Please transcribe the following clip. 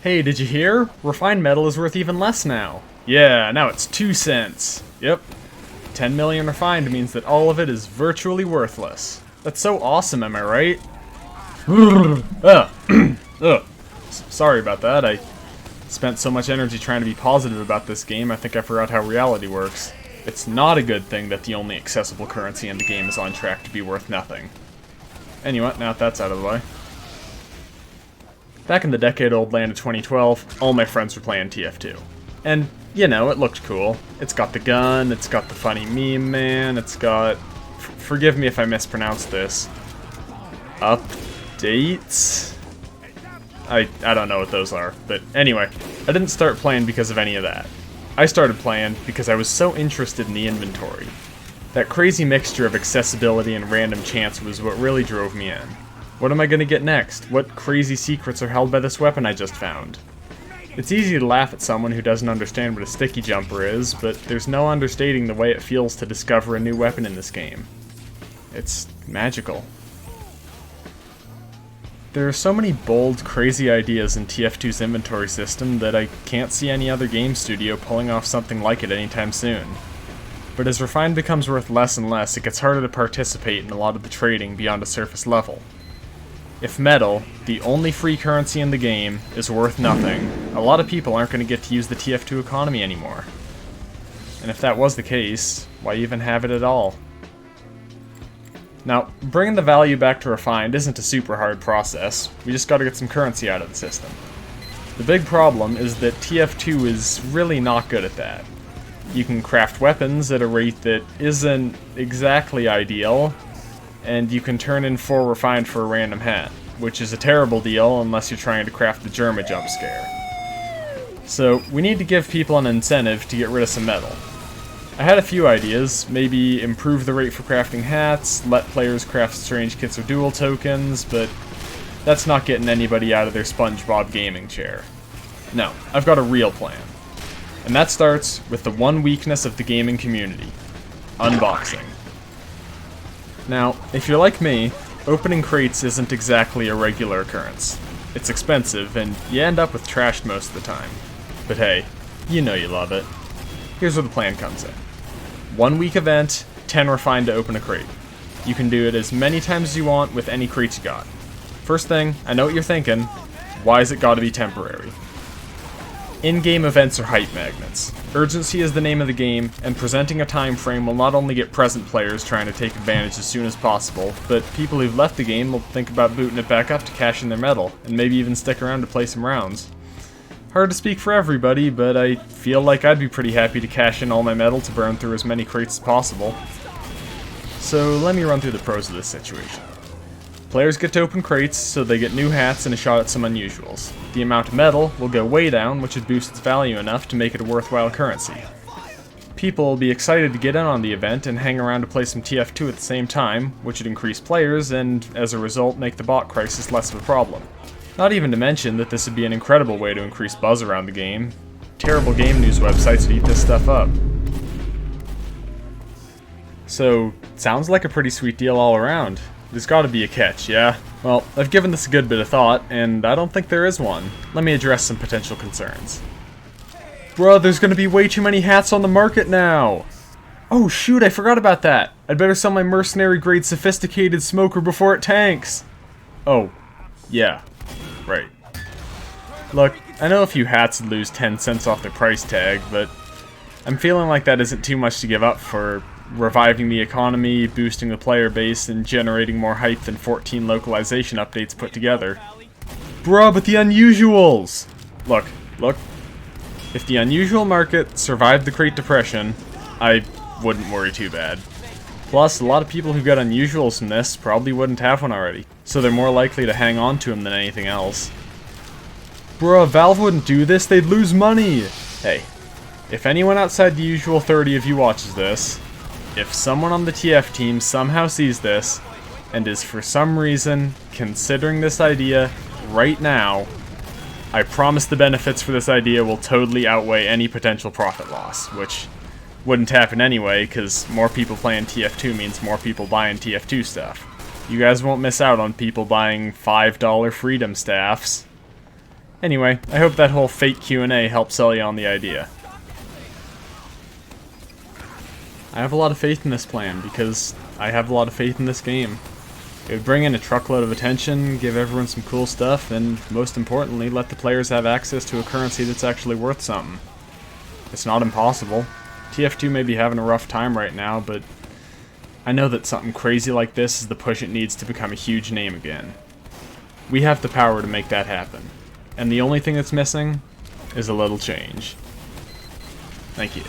Hey, did you hear? Refined metal is worth even less now. Yeah, now it's 2 cents. Yep. 10 million refined means that all of it is virtually worthless. That's so awesome, am I right? Ugh. Ugh. Sorry about that. I spent so much energy trying to be positive about this game, I think I forgot how reality works. It's not a good thing that the only accessible currency in the game is on track to be worth nothing. Anyway, now that that's out of the way. Back in the decade-old land of 2012, all my friends were playing TF2. And, you know, it looked cool. It's got the gun, it's got the funny meme man, it's got... forgive me if I mispronounce this. Updates? I don't know what those are, but anyway, I didn't start playing because of any of that. I started playing because I was so interested in the inventory. That crazy mixture of accessibility and random chance was what really drove me in. What am I gonna get next? What crazy secrets are held by this weapon I just found? It's easy to laugh at someone who doesn't understand what a sticky jumper is, but there's no understating the way it feels to discover a new weapon in this game. It's magical. There are so many bold, crazy ideas in TF2's inventory system that I can't see any other game studio pulling off something like it anytime soon. But as Refined becomes worth less and less, it gets harder to participate in a lot of the trading beyond a surface level. If metal, the only free currency in the game, is worth nothing, a lot of people aren't going to get to use the TF2 economy anymore. And if that was the case, why even have it at all? Now, bringing the value back to Refined isn't a super hard process, we just gotta get some currency out of the system. The big problem is that TF2 is really not good at that. You can craft weapons at a rate that isn't exactly ideal, and you can turn in 4 Refined for a random hat, which is a terrible deal unless you're trying to craft the Germa jump scare. So, we need to give people an incentive to get rid of some metal. I had a few ideas, maybe improve the rate for crafting hats, let players craft strange kits of dual tokens, but that's not getting anybody out of their SpongeBob gaming chair. No, I've got a real plan. And that starts with the one weakness of the gaming community: unboxing. Now, if you're like me, opening crates isn't exactly a regular occurrence. It's expensive, and you end up with trash most of the time. But hey, you know you love it. Here's where the plan comes in. 1 week event, 10 Refined to open a crate. You can do it as many times as you want with any crates you got. First thing, I know what you're thinking, why is it gotta be temporary? In-game events are hype magnets. Urgency is the name of the game, and presenting a time frame will not only get present players trying to take advantage as soon as possible, but people who've left the game will think about booting it back up to cash in their medal, and maybe even stick around to play some rounds. Hard to speak for everybody, but I feel like I'd be pretty happy to cash in all my metal to burn through as many crates as possible. So let me run through the pros of this situation. Players get to open crates, so they get new hats and a shot at some unusuals. The amount of metal will go way down, which would boost its value enough to make it a worthwhile currency. People will be excited to get in on the event and hang around to play some TF2 at the same time, which would increase players and, as a result, make the bot crisis less of a problem. Not even to mention that this would be an incredible way to increase buzz around the game. Terrible game news websites would eat this stuff up. So, sounds like a pretty sweet deal all around. There's gotta be a catch, yeah? Well, I've given this a good bit of thought, and I don't think there is one. Let me address some potential concerns. Bruh, there's gonna be way too many hats on the market now! Oh shoot, I forgot about that! I'd better sell my mercenary grade sophisticated smoker before it tanks! Oh, yeah. Right. Look, I know a few hats would lose 10 cents off their price tag, but I'm feeling like that isn't too much to give up for reviving the economy, boosting the player base, and generating more hype than 14 localization updates put together. Bruh, but the unusuals! Look. If the unusual market survived the Great Depression, I wouldn't worry too bad. Plus, a lot of people who got unusuals from this probably wouldn't have one already, so they're more likely to hang on to them than anything else. Bruh, Valve wouldn't do this, they'd lose money! Hey, if anyone outside the usual 30 of you watches this, if someone on the TF team somehow sees this, and is for some reason considering this idea right now, I promise the benefits for this idea will totally outweigh any potential profit loss, which wouldn't happen anyway, because more people playing TF2 means more people buying TF2 stuff. You guys won't miss out on people buying $5 freedom staffs. Anyway, I hope that whole fake Q&A helped sell you on the idea. I have a lot of faith in this plan, because I have a lot of faith in this game. It would bring in a truckload of attention, give everyone some cool stuff, and most importantly, let the players have access to a currency that's actually worth something. It's not impossible. TF2 may be having a rough time right now, but I know that something crazy like this is the push it needs to become a huge name again. We have the power to make that happen. And the only thing that's missing is a little change. Thank you.